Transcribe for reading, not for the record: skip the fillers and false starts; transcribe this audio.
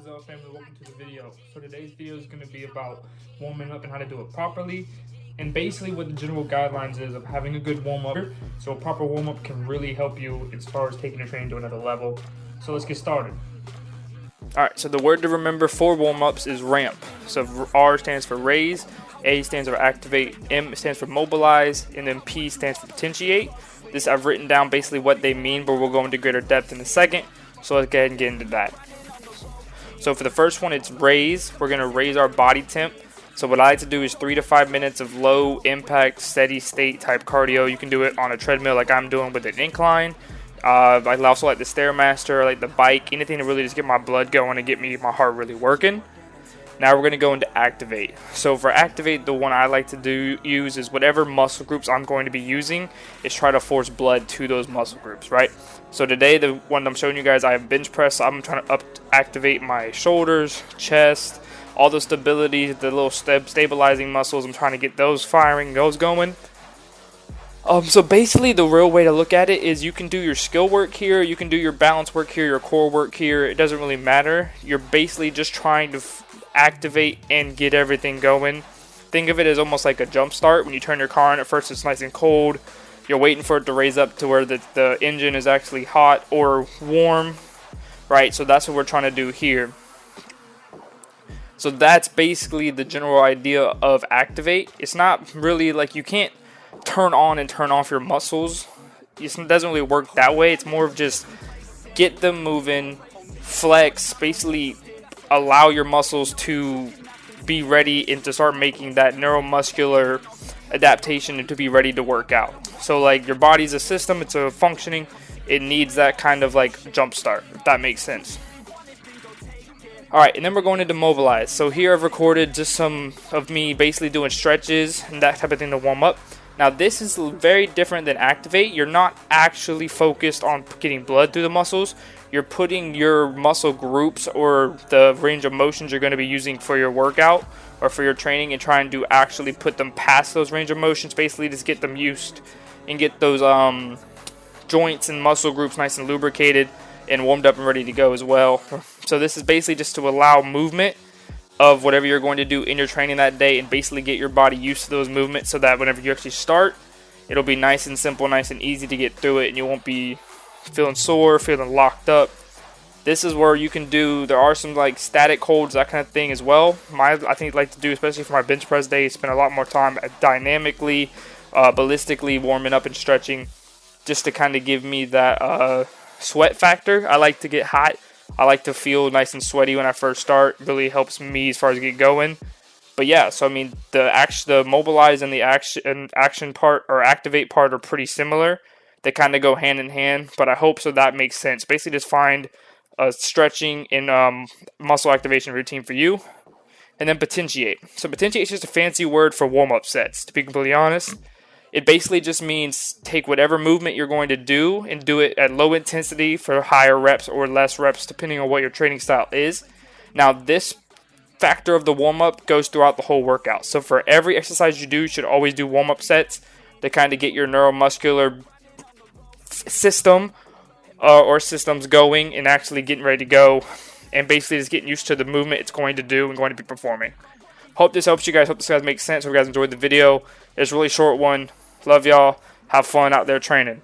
up, family? Welcome to the video. So today's video is going to be about warming up and how to do it properly, and basically what the general guidelines is of having a good warm-up. So a proper warm-up can really help you as far as taking your training to another level. So let's get started. Alright, so the word to remember for warm-ups is ramp. So R stands for raise, A stands for activate, M stands for mobilize, and then P stands for potentiate. This I've written down basically what they mean, but we'll go into greater depth in a second. So let's go ahead and get into that. So for the first one, it's raise. We're going to raise our body temp. So what I like to do is 3 to 5 minutes of low impact, steady state type cardio. You can do it on a treadmill like I'm doing with an incline. I also like the Stairmaster, like the bike, anything to really just get my blood going and get my heart really working. Now we're going to go into activate. So for activate, the one I like to use is whatever muscle groups I'm going to be using is try to force blood to those muscle groups, right? So today, the one I'm showing you guys, I have bench press. So I'm trying to activate my shoulders, chest, all the stability, the little stabilizing muscles. I'm trying to get those firing, those going. So basically the real way to look at it is you can do your skill work here, you can do your balance work here, your core work here. It doesn't really matter. You're basically just trying to activate and get everything going. Think of it as almost like a jump start. When you turn your car on, at first it's nice and cold. You're waiting for it to raise up to where the engine is actually hot or warm, right? So that's what we're trying to do here. So that's basically the general idea of activate. It's not really like you can't turn on and turn off your muscles. It doesn't really work that way. It's more of just get them moving, flex, basically allow your muscles to be ready and to start making that neuromuscular adaptation and to be ready to work out. So like your body's a system, it's a functioning, it needs that kind of like jump start, if that makes sense. Alright, and then we're going into Mobilize. So here I've recorded just some of me basically doing stretches and that type of thing to warm up. Now this is very different than activate. You're not actually focused on getting blood through the muscles. You're putting your muscle groups or the range of motions you're going to be using for your workout or for your training and trying to actually put them past those range of motions. Basically just get them used and get those joints and muscle groups nice and lubricated and warmed up and ready to go as well. So this is basically just to allow movement of whatever you're going to do in your training that day and basically get your body used to those movements so that whenever you actually start, it'll be nice and simple, nice and easy to get through it, and you won't be feeling sore, feeling locked up. This is where you can do, there are some like static holds, that kind of thing as well. I think I'd like to do, especially for my bench press day, spend a lot more time dynamically, ballistically warming up and stretching just to kind of give me that sweat factor. I like to get hot. I like to feel nice and sweaty when I first start. Really helps me as far as get going. But yeah, so I mean the mobilize and the action part or activate part are pretty similar. They kind of go hand in hand, but I hope so that makes sense. Basically just find a stretching and muscle activation routine for you. And then potentiate. So potentiate is just a fancy word for warm-up sets, to be completely honest. It basically just means take whatever movement you're going to do and do it at low intensity for higher reps or less reps, depending on what your training style is. Now, this factor of the warm-up goes throughout the whole workout. So for every exercise you do, you should always do warm-up sets to kind of get your neuromuscular system or systems going and actually getting ready to go. And basically just getting used to the movement it's going to do and going to be performing. Hope this helps you guys. Hope this guys makes sense. Hope you guys enjoyed the video. It's a really short one. Love y'all. Have fun out there training.